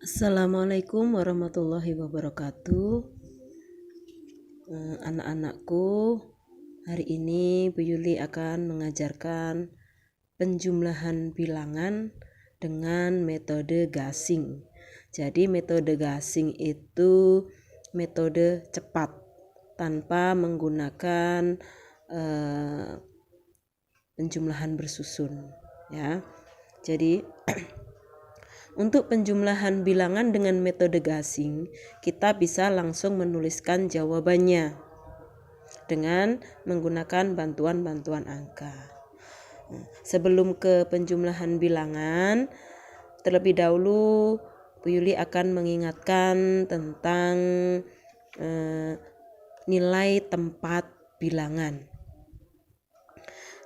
Assalamualaikum warahmatullahi wabarakatuh. Anak-anakku, hari ini Bu Yuli akan mengajarkan penjumlahan bilangan dengan metode gasing. Jadi metode gasing itu metode cepat tanpa menggunakan penjumlahan bersusun, ya. Jadi untuk penjumlahan bilangan dengan metode gasing, kita bisa langsung menuliskan jawabannya dengan menggunakan bantuan-bantuan angka. Sebelum ke penjumlahan bilangan, terlebih dahulu Bu Yuli akan mengingatkan tentang nilai tempat bilangan.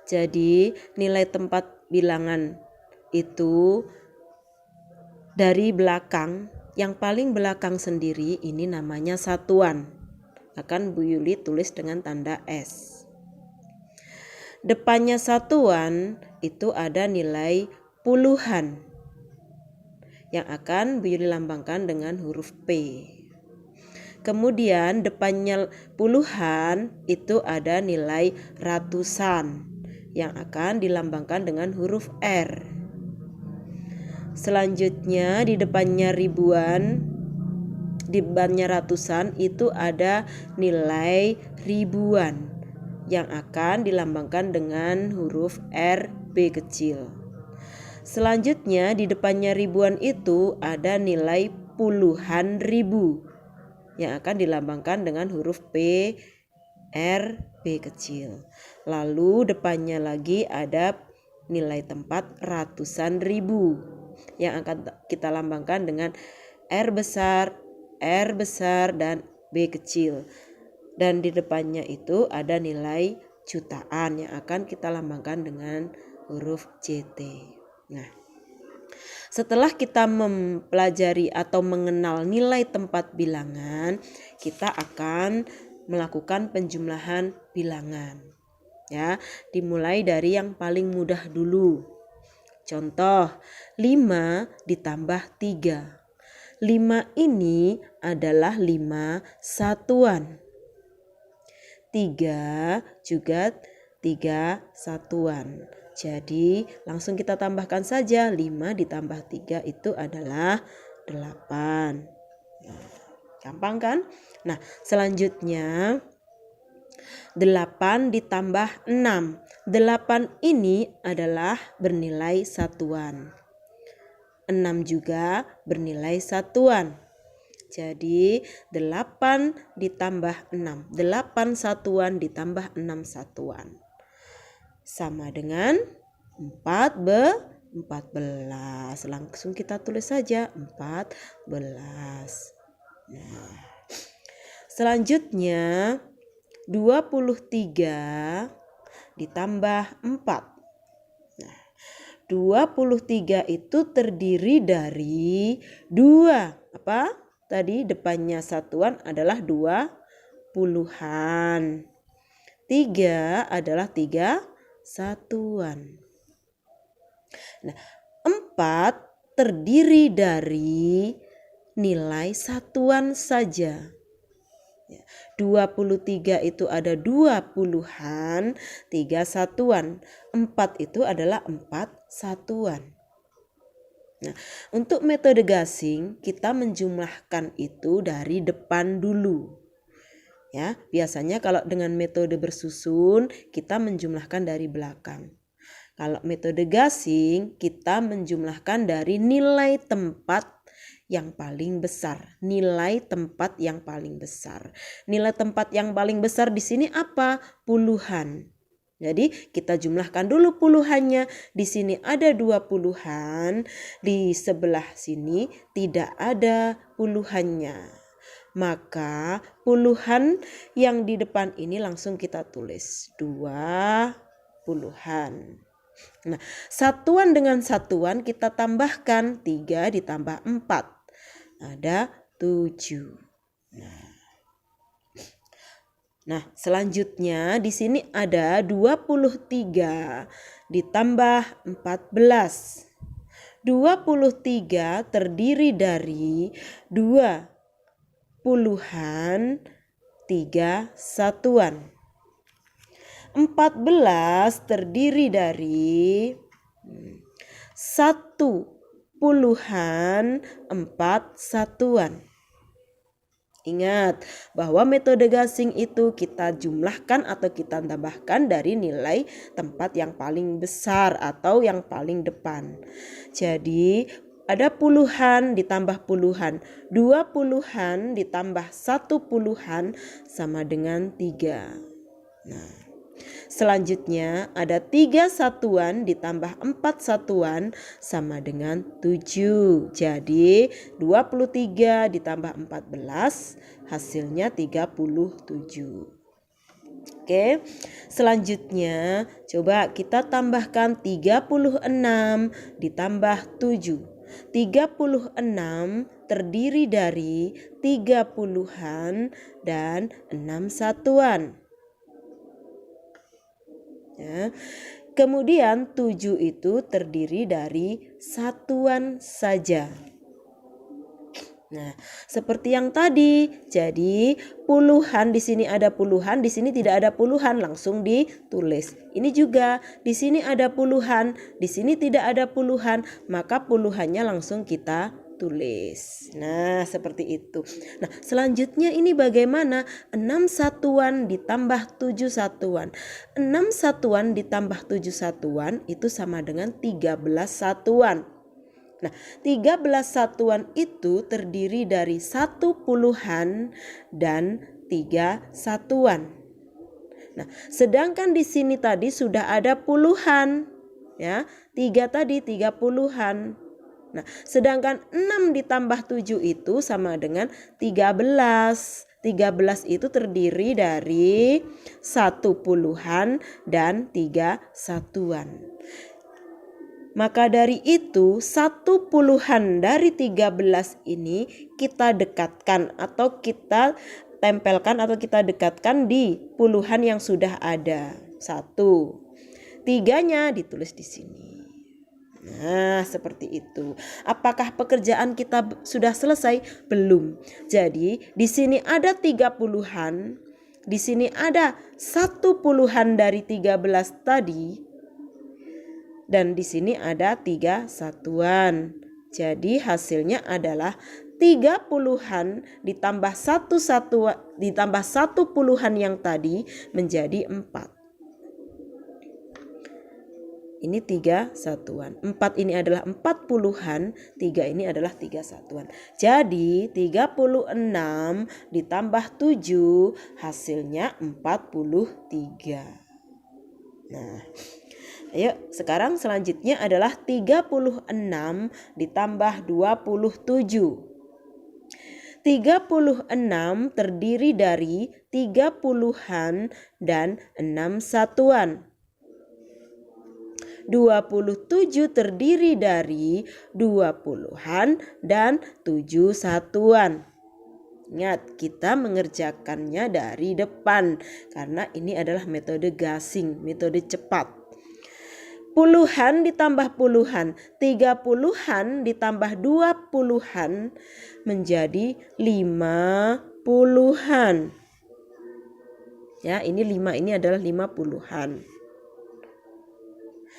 Jadi, nilai tempat bilangan itu dari belakang, yang paling belakang sendiri ini namanya satuan. Akan Bu Yuli tulis dengan tanda S. Depannya satuan itu ada nilai puluhan yang akan Bu Yuli lambangkan dengan huruf P. Kemudian depannya puluhan itu ada nilai ratusan yang akan dilambangkan dengan huruf R. Selanjutnya di depannya ribuan, di depannya ratusan itu ada nilai ribuan yang akan dilambangkan dengan huruf R B kecil. Selanjutnya di depannya ribuan itu ada nilai puluhan ribu yang akan dilambangkan dengan huruf P R B kecil. Lalu depannya lagi ada nilai tempat ratusan ribu yang akan kita lambangkan dengan R besar, dan B kecil. Dan di depannya itu ada nilai jutaan yang akan kita lambangkan dengan huruf JT. Nah, setelah kita mempelajari atau mengenal nilai tempat bilangan, kita akan melakukan penjumlahan bilangan. Ya, dimulai dari yang paling mudah dulu. Contoh, 5 ditambah 3. 5 ini adalah 5 satuan. 3 juga 3 satuan. Jadi langsung kita tambahkan saja, 5 ditambah 3 itu adalah 8. Gampang kan? Nah, selanjutnya 8 ditambah 6. 8 ini adalah bernilai satuan. 6 juga bernilai satuan. Jadi 8 ditambah 6. 8 satuan ditambah 6 satuan. Sama dengan 14. Langsung kita tulis saja 14. Nah, selanjutnya 23 ditambah 4. Nah, 23 itu terdiri dari 2. Apa? Tadi depannya satuan adalah 2 puluhan. 3 adalah 3 satuan. Nah, 4 terdiri dari nilai satuan saja. 23 itu ada 2 puluhan, 3 satuan. 4 itu adalah 4 satuan. Nah, untuk metode gasing kita menjumlahkan itu dari depan dulu. Ya, biasanya kalau dengan metode bersusun kita menjumlahkan dari belakang. Kalau metode gasing kita menjumlahkan dari nilai tempat yang paling besar. Nilai tempat yang paling besar. Nilai tempat yang paling besar di sini apa? Puluhan. Jadi kita jumlahkan dulu puluhannya. Di sini ada 2 puluhan. Di sebelah sini tidak ada puluhannya. Maka puluhan yang di depan ini langsung kita tulis 2 puluhan. Nah, satuan dengan satuan kita tambahkan 3 ditambah 4. Ada 7. Nah, selanjutnya di sini ada 23 ditambah 14. 23 terdiri dari 2 puluhan 3 satuan. 14 terdiri dari 1 puluhan 4 satuan. Ingat bahwa metode gasing itu kita jumlahkan atau kita tambahkan dari nilai tempat yang paling besar atau yang paling depan. Jadi ada puluhan ditambah puluhan, 2 puluhan ditambah 1 puluhan sama dengan 3. Nah, selanjutnya ada 3 satuan ditambah 4 satuan sama dengan 7. Jadi 23 ditambah 14 hasilnya 37. Oke, selanjutnya coba kita tambahkan 36 ditambah 7. 36 terdiri dari 3 puluhan dan 6 satuan. Ya. Kemudian 7 itu terdiri dari satuan saja. Nah, seperti yang tadi. Jadi puluhan, di sini ada puluhan, di sini tidak ada puluhan, langsung ditulis. Ini juga di sini ada puluhan, di sini tidak ada puluhan, maka puluhannya langsung kita tulis. Nah, seperti itu. Nah, selanjutnya ini bagaimana? 6 satuan ditambah 7 satuan. 6 satuan ditambah 7 satuan itu sama dengan 13 satuan. Nah, 13 satuan itu terdiri dari 1 puluhan dan 3 satuan. Nah, sedangkan di sini tadi sudah ada puluhan, ya. 3 tadi 3 puluhan. Nah, sedangkan 6 ditambah 7 itu sama dengan 13. 13 itu terdiri dari 1 puluhan dan 3 satuan. Maka dari itu 1 puluhan dari 13 ini kita dekatkan atau kita tempelkan atau kita dekatkan di puluhan yang sudah ada. 1. 3-nya ditulis di sini. Nah, seperti itu. Apakah pekerjaan kita sudah selesai? Belum. Jadi di sini ada 3 puluhan. Di sini ada 1 puluhan dari 13 tadi. Dan di sini ada 3 satuan. Jadi hasilnya adalah 3 puluhan ditambah 1 satuan ditambah 1 puluhan yang tadi menjadi 4. Ini 3 satuan. 4 ini adalah 4 puluhan, 3 ini adalah 3 satuan. Jadi 36 ditambah 7 hasilnya 43. Nah, ayo sekarang selanjutnya adalah 36 ditambah 27. 36 terdiri dari 3 puluhan dan 6 satuan. 27 terdiri dari 2 puluhan dan 7 satuan. Ingat, kita mengerjakannya dari depan karena ini adalah metode gasing, metode cepat. Puluhan ditambah puluhan, 3 puluhan ditambah 2 puluhan menjadi 5 puluhan. Ya, ini 5 ini adalah 5 puluhan.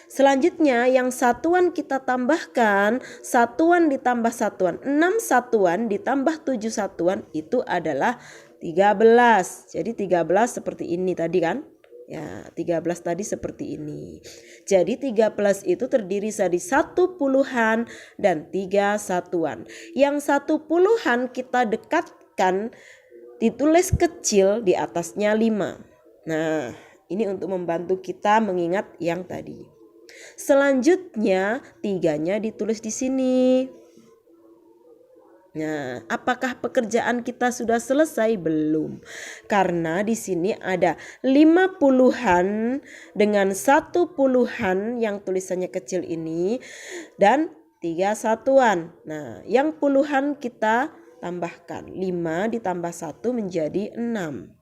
Selanjutnya yang satuan kita tambahkan, satuan ditambah satuan, 6 satuan ditambah 7 satuan itu adalah 13. Jadi 13 seperti ini tadi kan? Ya, 13 tadi seperti ini. Jadi 13 itu terdiri dari 1 puluhan dan 3 satuan. Yang 1 puluhan kita dekatkan, ditulis kecil, di atasnya 5. Nah, ini untuk membantu kita mengingat yang tadi. Selanjutnya 3-nya ditulis di sini. Nah, apakah pekerjaan kita sudah selesai? Belum. Karena di sini ada 5 puluhan dengan 1 puluhan yang tulisannya kecil ini dan 3 satuan. Nah, yang puluhan kita tambahkan. 5 ditambah 1 menjadi 6.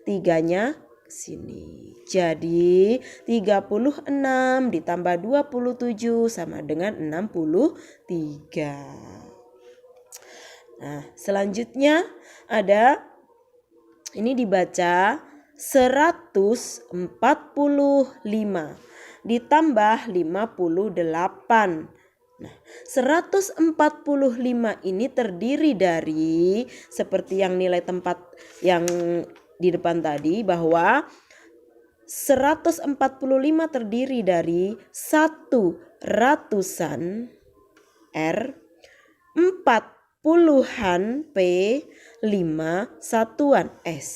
3-nya sini. Jadi 36 ditambah 27 sama dengan 63. Nah, selanjutnya ada ini dibaca 145 ditambah 58. Nah, 145 ini terdiri dari seperti yang nilai tempat yang di depan tadi, bahwa 145 terdiri dari 1 ratusan R, 4 puluhan P, 5 satuan S.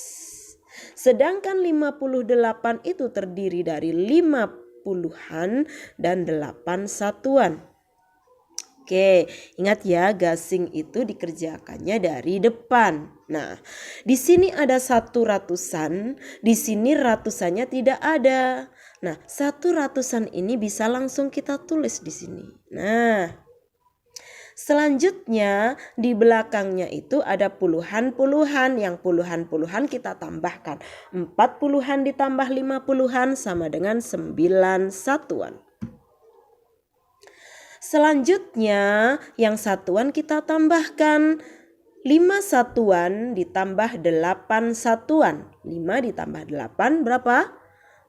Sedangkan 58 itu terdiri dari 5 puluhan dan 8 satuan. Oke, ingat ya, gasing itu dikerjakannya dari depan. Nah, di sini ada 1 ratusan, di sini ratusannya tidak ada. Nah, 1 ratusan ini bisa langsung kita tulis di sini. Nah, selanjutnya di belakangnya itu ada puluhan-puluhan. Yang puluhan-puluhan kita tambahkan. 4 puluhan ditambah 5 puluhan sama dengan 9 satuan. Selanjutnya yang satuan kita tambahkan. 5 satuan ditambah 8 satuan. 5 ditambah 8 berapa?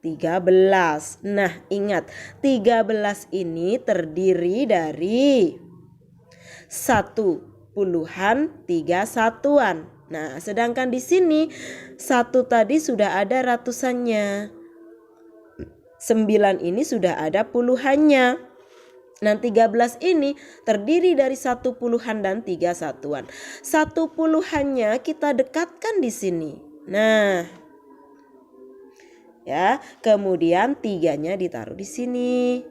13. Nah, ingat 13 ini terdiri dari 1 puluhan 3 satuan. Nah, sedangkan di sini 1 tadi sudah ada ratusannya. 9 ini sudah ada puluhannya. Nah, 13 ini terdiri dari 1 puluhan dan 3 satuan. 1 puluhannya kita dekatkan di sini. Nah, ya, kemudian 3-nya ditaruh di sini.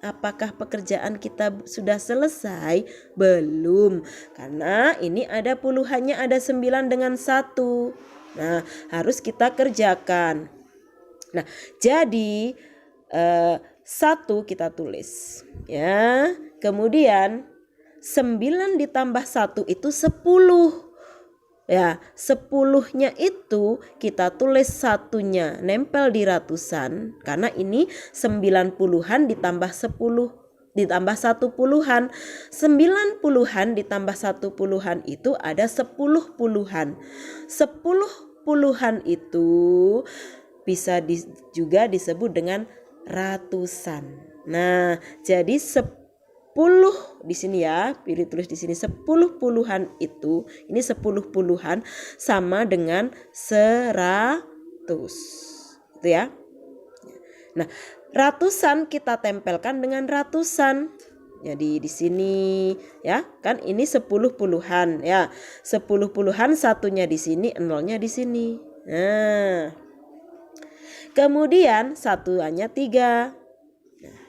Apakah pekerjaan kita sudah selesai? Belum, karena ini ada puluhannya, ada 9 dengan 1. Nah, harus kita kerjakan. Nah, jadi 1 kita tulis, ya. Kemudian 9 ditambah 1 itu 10. Ya, 10-nya itu kita tulis 1-nya nempel di ratusan, karena ini 9 puluhan ditambah 10 ditambah 1 puluhan. 9 puluhan ditambah 1 puluhan itu ada 10 puluhan. 10 puluhan itu bisa juga disebut dengan ratusan. Nah, jadi 10 di sini ya, pilih tulis di sini 10 puluhan itu, ini 10 puluhan sama dengan 100. Itu ya. Nah, ratusan kita tempelkan dengan ratusan. Jadi di sini ya, kan ini 10 puluhan ya. 10 puluhan, satunya di sini, nolnya di sini. Nah, kemudian satuannya 3. Nah,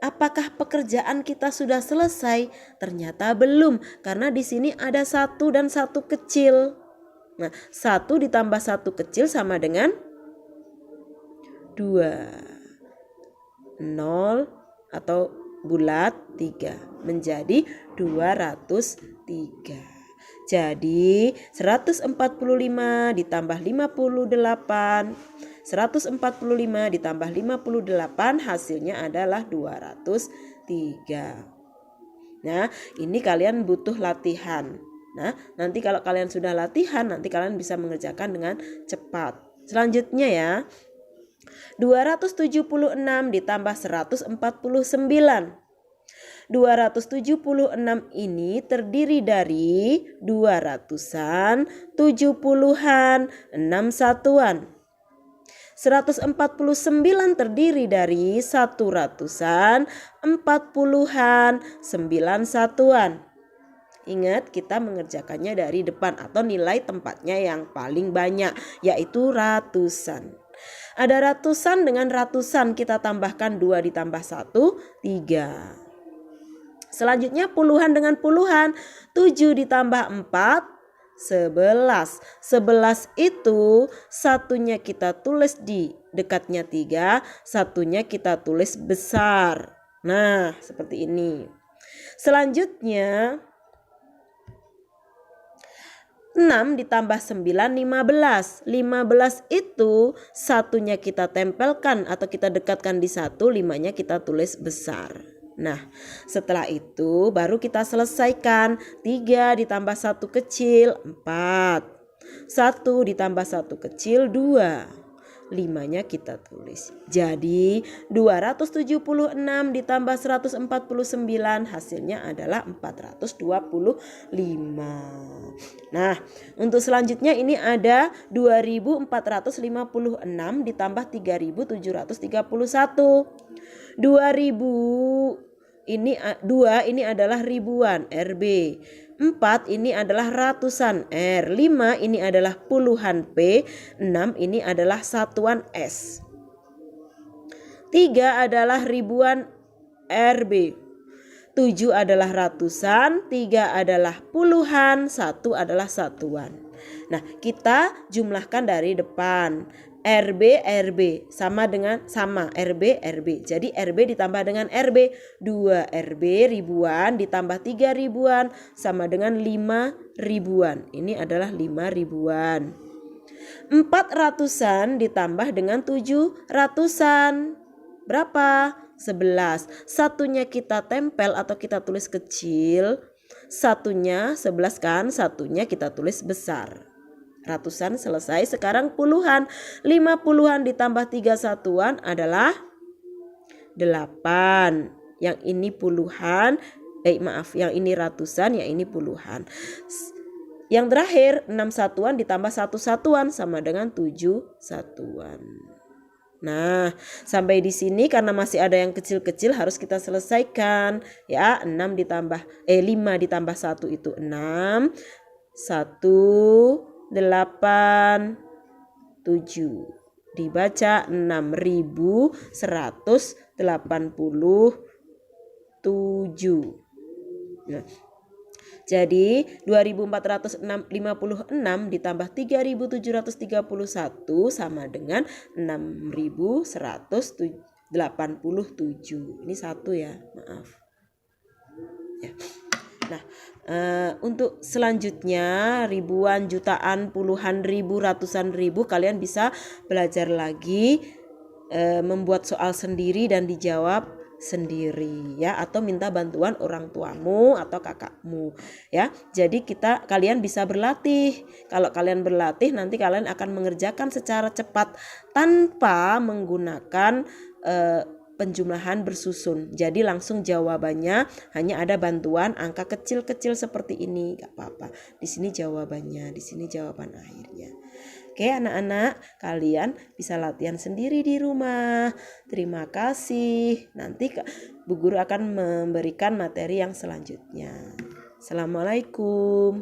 apakah pekerjaan kita sudah selesai? Ternyata belum, karena di sini ada 1 dan 1 kecil. Nah, 1 ditambah 1 kecil sama dengan 2. 0 atau bulat 3 menjadi 203. Jadi 145 ditambah 58, 145 ditambah 58 hasilnya adalah 203. Nah, ini kalian butuh latihan. Nah, nanti kalau kalian sudah latihan, nanti kalian bisa mengerjakan dengan cepat. Selanjutnya ya, 276 ditambah 149. 276 ini terdiri dari 2 ratusan, 7 puluhan, 6 satuan. 149 terdiri dari 1 ratusan, 4 puluhan, 9 satuan. Ingat, kita mengerjakannya dari depan atau nilai tempatnya yang paling banyak, yaitu ratusan. Ada ratusan dengan ratusan, kita tambahkan 2 ditambah 1, 3. Selanjutnya puluhan dengan puluhan, 7 ditambah 4, 11. 11 itu satunya kita tulis di dekatnya 3, satunya kita tulis besar. Nah, seperti ini. Selanjutnya 6 ditambah 9, 15. 15 itu satunya kita tempelkan atau kita dekatkan di 1, 5-nya kita tulis besar. Nah, setelah itu baru kita selesaikan. 3 ditambah 1 kecil, 4. 1 ditambah 1 kecil, 2. 5-nya kita tulis. Jadi 276 ditambah 149 hasilnya adalah 425. Nah, untuk selanjutnya ini ada 2456 ditambah 3731. 2000 ini 2 ini adalah ribuan RB. 4 ini adalah ratusan R. 5 ini adalah puluhan P. 6 ini adalah satuan S. 3 adalah ribuan RB. 7 adalah ratusan, 3 adalah puluhan, 1 adalah satuan. Nah, kita jumlahkan dari depan. RB sama RB. Jadi RB ditambah dengan RB, 2 RB ribuan ditambah 3 ribuan sama dengan 5 ribuan. Ini adalah 5 ribuan. 4 ratusan ditambah dengan 7 ratusan. Berapa? 11. Satunya kita tempel atau kita tulis kecil. Satunya 11 kan, satunya kita tulis besar. Ratusan selesai, sekarang puluhan. 5 puluhan ditambah 3 satuan adalah 8. Yang ini puluhan, yang ini ratusan, yang ini puluhan. Yang terakhir 6 satuan ditambah 1 satuan sama dengan 7 satuan. Nah, sampai di sini karena masih ada yang kecil-kecil harus kita selesaikan. Ya, 5 ditambah 1 itu 6. 1 8 7 dibaca 6187. Nah, jadi 2456 ditambah 3731 sama dengan 6187. Ini 1 ya, maaf. Ya. Nah, untuk selanjutnya ribuan, jutaan, puluhan ribu, ratusan ribu, kalian bisa belajar lagi membuat soal sendiri dan dijawab sendiri ya, atau minta bantuan orang tuamu atau kakakmu ya. Jadi kalian bisa berlatih. Kalau kalian berlatih nanti kalian akan mengerjakan secara cepat tanpa menggunakan penjumlahan bersusun. Jadi langsung jawabannya hanya ada bantuan angka kecil-kecil seperti ini, gak apa-apa. Di sini jawabannya, di sini jawaban akhirnya. Oke anak-anak, kalian bisa latihan sendiri di rumah. Terima kasih. Nanti Bu Guru akan memberikan materi yang selanjutnya. Assalamualaikum.